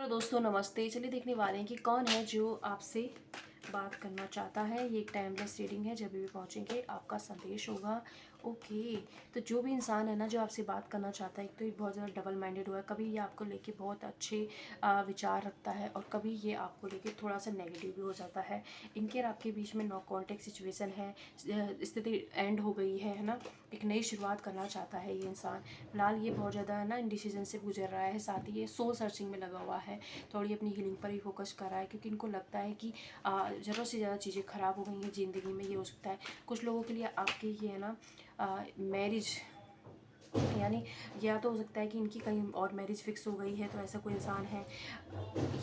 Hello दोस्तों, नमस्ते। चलिए देखने वाले हैं कि कौन है जो आपसे बात करना चाहता है। ये एक टाइमलेस रीडिंग है, जब भी पहुंचेंगे आपका संदेश होगा। ओके, तो जो भी इंसान है ना जो आपसे बात करना चाहता है, एक तो ये बहुत ज़्यादा डबल माइंडेड हुआ है। कभी ये आपको लेके बहुत अच्छे विचार रखता है और कभी ये आपको लेके थोड़ा सा नेगेटिव भी हो जाता है। इनके और आपके बीच में नो कॉन्टेक्ट सिचुएशन है, स्थिति एंड हो गई है ना। एक नई शुरुआत करना चाहता है ये इंसान। फिलहाल ये बहुत ज़्यादा है ना इंडिसीजन से गुजर रहा है, साथ ही ये सोल सर्चिंग में लगा हुआ है। थोड़ी अपनी हीलिंग पर भी फोकस कर रहा है, क्योंकि इनको लगता है कि ज़रूरत से ज़्यादा चीज़ें ख़राब हो गई हैं ज़िंदगी में। ये हो सकता है कुछ लोगों के लिए आपके ये है ना मैरिज, यानी या तो हो सकता है कि इनकी कहीं और मैरिज फिक्स हो गई है, तो ऐसा कोई इंसान है।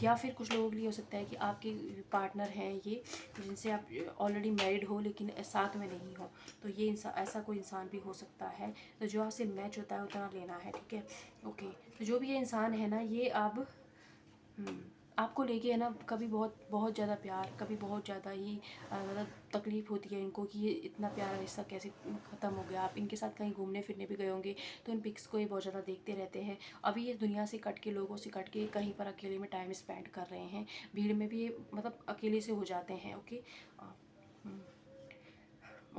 या फिर कुछ लोगों के लिए हो सकता है कि आपके पार्टनर हैं ये, जिनसे आप ऑलरेडी मैरिड हो लेकिन साथ में नहीं हो। तो ये इंसान, ऐसा कोई इंसान भी हो सकता है। तो जो आपसे मैच होता है उतना लेना है, ठीक है। ओके, तो जो भी ये इंसान है ना, ये अब आपको लेके है ना, कभी बहुत बहुत ज़्यादा प्यार, कभी बहुत ज़्यादा ही मतलब तकलीफ़ होती है इनको कि ये इतना प्यारा रिश्ता कैसे ख़त्म हो गया। आप इनके साथ कहीं घूमने फिरने भी गए होंगे, तो इन पिक्स को ये बहुत ज़्यादा देखते रहते हैं। अभी ये दुनिया से कट के, लोगों से कट के कहीं पर अकेले में टाइम स्पेंड कर रहे हैं। भीड़ में भी ये मतलब अकेले से हो जाते हैं। ओके,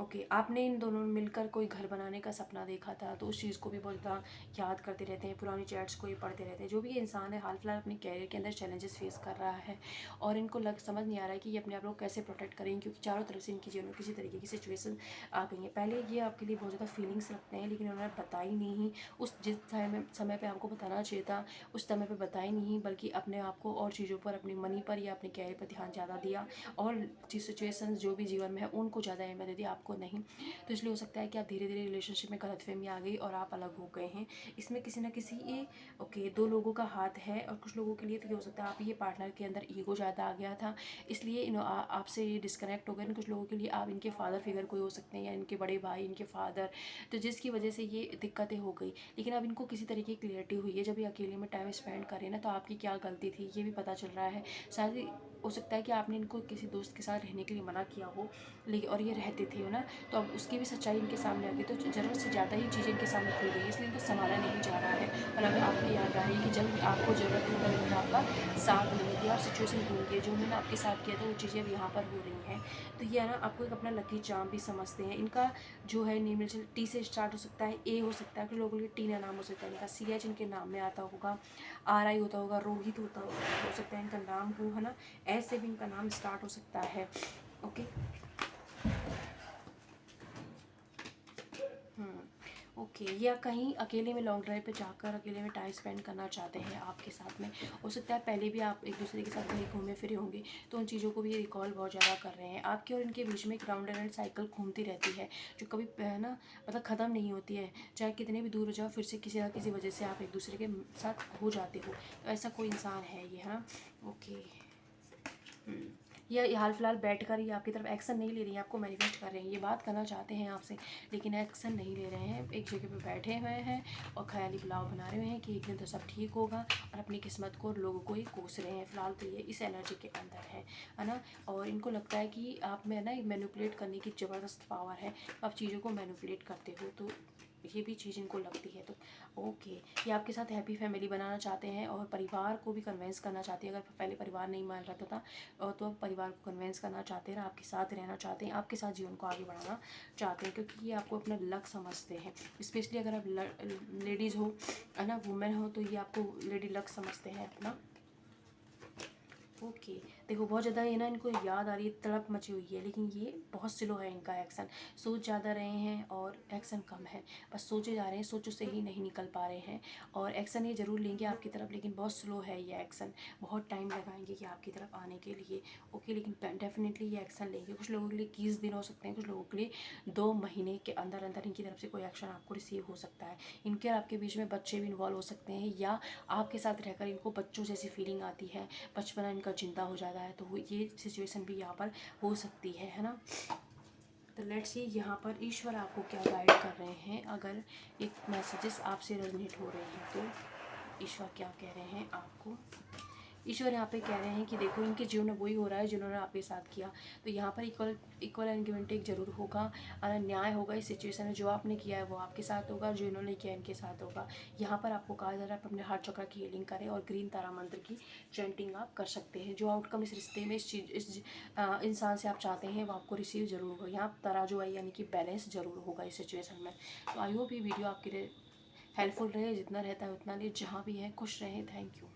ओके, आपने इन दोनों ने मिलकर कोई घर बनाने का सपना देखा था, तो उस चीज़ को भी बहुत ज़्यादा याद करते रहते हैं। पुरानी चैट्स को ये पढ़ते रहते हैं। जो भी ये इंसान है हाल फिलहाल अपने कैरियर के अंदर चैलेंजेस फेस कर रहा है, और इनको समझ नहीं आ रहा है कि ये अपने आप को कैसे प्रोटेक्ट करेंगे, क्योंकि चारों तरफ से इनकी जीवन में किसी तरीके की सिचुएशन आ गई है। पहले ये आपके लिए बहुत ज़्यादा फीलिंग्स रखते हैं, लेकिन उन्होंने बताई नहीं। उस जिस समय पर आपको बताना चाहिए था, उस समय पर बताई नहीं, बल्कि अपने आप को और चीज़ों पर, अपनी मनी पर या अपने कैरियर पर ध्यान ज़्यादा दिया, और सिचुएशंस जो भी जीवन में है उनको ज़्यादा अहमियत दे दी, आपको नहीं। तो इसलिए हो सकता है कि आप धीरे धीरे रिलेशनशिप में गलतफहमी आ गई और आप अलग हो गए हैं। इसमें किसी ना किसी ये ओके दो लोगों का हाथ है, और कुछ लोगों के लिए तो ये हो सकता है आप ये पार्टनर के अंदर ईगो ज़्यादा आ गया था, इसलिए आपसे ये डिस्कनेक्ट हो गए। कुछ लोगों के लिए आप इनके फादर फिगर कोई हो सकते हैं, या इनके बड़े भाई, इनके फादर, तो जिसकी वजह से ये दिक्कतें हो गई। लेकिन अब इनको किसी तरीके की क्लियरिटी हुई है। जब ये अकेले में टाइम स्पेंड करें ना, तो आपकी क्या गलती थी ये भी पता चल रहा है। शायद हो सकता है कि आपने इनको किसी दोस्त के साथ रहने के लिए मना किया हो, लेकिन और ये रहते थे ना, तो अब उसकी भी सच्चाई इनके सामने आ गई। तो ज़रूरत से ज़्यादा ही चीज़ें इनके सामने खुल गई, इसलिए इनको संभाला नहीं जा रहा है। और अब आपकी याद आ रही है कि जब आपको ज़रूरत थी तब इन्होंने आपका साथ नहीं दिया, और सिचुएशन भूल गए। जो उन्होंने आपके साथ किया था वो चीज़ें अब यहाँ पर हो रही हैं। तो ये है ना, आपको एक अपना लकी चार्म भी समझते हैं। इनका जो है नेम टी से स्टार्ट हो सकता है, ए हो सकता है, कुछ लोगों के लिए टीना नाम हो सकता है इनका, CH इनके नाम में आता होगा, RI होता होगा, रोहित हो सकता है इनका नाम हो, है ना। S से भी इनका नाम स्टार्ट हो सकता है। ओके, ओके, या कहीं अकेले में लॉन्ग ड्राइव पे जाकर अकेले में टाइम स्पेंड करना चाहते हैं आपके साथ में। हो सकता है पहले भी आप एक दूसरे के साथ कहीं घूमे फिरे होंगे, तो उन चीज़ों को भी रिकॉल बहुत ज़्यादा कर रहे हैं। आपके और इनके बीच में एक राउंड एंड साइकिल घूमती रहती है, जो कभी है ना मतलब ख़त्म नहीं होती है। चाहे कितने भी दूर हो जाओ, फिर से किसी ना किसी वजह से आप एक दूसरे के साथ हो जाते हो। तो ऐसा कोई इंसान है ये, है ना। ओके, ये हाल फिलहाल बैठकर ये आपकी तरफ एक्शन नहीं ले रही है, आपको मैनिफेस्ट कर रहे हैं। ये बात करना चाहते हैं आपसे, लेकिन एक्शन नहीं ले रहे हैं। एक जगह पे बैठे हुए हैं और ख्याली पुलाव बना रहे हैं कि एक दिन तो सब ठीक होगा, और अपनी किस्मत को और लोगों को ही कोस रहे हैं। फिलहाल तो ये इस एनर्जी के अंदर है ना। और इनको लगता है कि आप में ना मैनिपुलेट करने की ज़बरदस्त पावर है, आप चीज़ों को मैनिपुलेट करते हो, तो ये भी चीज़ इनको लगती है। तो ओके, ये आपके साथ हैप्पी फैमिली बनाना चाहते हैं, और परिवार को भी कन्विंस करना चाहते हैं। अगर पहले परिवार नहीं मान रहा था, तो अब परिवार को कन्विंस करना चाहते हैं, आपके साथ रहना चाहते हैं, आपके साथ जीवन को आगे बढ़ाना चाहते हैं, क्योंकि ये आपको अपना लक समझते हैं। स्पेशली अगर आप लेडीज़ हो, है ना, वुमेन हो, तो ये आपको लेडी लक समझते हैं अपना। ओके, देखो बहुत ज़्यादा ये ना इनको याद आ रही है, तड़प मची हुई है, लेकिन ये बहुत स्लो है इनका एक्शन। सोच ज़्यादा रहे हैं और एक्शन कम है, बस सोचे जा रहे हैं, सोचों से ही नहीं निकल पा रहे हैं। और एक्शन ये ज़रूर लेंगे आपकी तरफ, लेकिन बहुत स्लो है ये एक्शन, बहुत टाइम लगाएंगे कि आपकी तरफ आने के लिए। ओके, लेकिन डेफिनेटली ये एक्शन लेंगे। कुछ लोगों के लिए 21 दिन हो सकते हैं, कुछ लोगों के लिए 2 महीने के अंदर अंदर इनकी तरफ से कोई एक्शन आपको रिसीव हो सकता है। इनके और आपके बीच में बच्चे भी इन्वॉल्व हो सकते हैं, या आपके साथ रहकर इनको बच्चों जैसी फीलिंग आती है, बचपना इनका चिंता हो जाता है। तो ये सिचुएशन भी यहाँ पर हो सकती है ना। तो लेट्स सी यहाँ पर ईश्वर आपको क्या गाइड कर रहे हैं। अगर एक मैसेजेस आपसे रेजोनेट हो रहे हैं, तो ईश्वर क्या कह रहे हैं आपको, ईश्वर यहाँ पे कह रहे हैं कि देखो इनके जीवन में वही हो रहा है जिन्होंने आपके साथ किया। तो यहाँ पर equal equal and give and take जरूर होगा, न्याय होगा इस सिचुएशन में। जो आपने किया है वो आपके साथ होगा, जो इन्होंने किया इनके साथ होगा। यहाँ पर आपको कहा जा रहा है आप अपने हार्ट चक्र की हीलिंग करें और ग्रीन तारा मंत्र की चैंटिंग आप कर सकते हैं। जो आउटकम इस रिश्ते में इस इंसान से आप चाहते हैं वो आपको रिसीव जरूर होगा। यहाँ तराजू है यानी कि बैलेंस जरूर होगा इस सिचुएशन में। तो आई होप ये वीडियो आपके लिए हेल्पफुल रहे, जितना रहता है उतना लिए, जहाँ भी है खुश रहें। Thank you.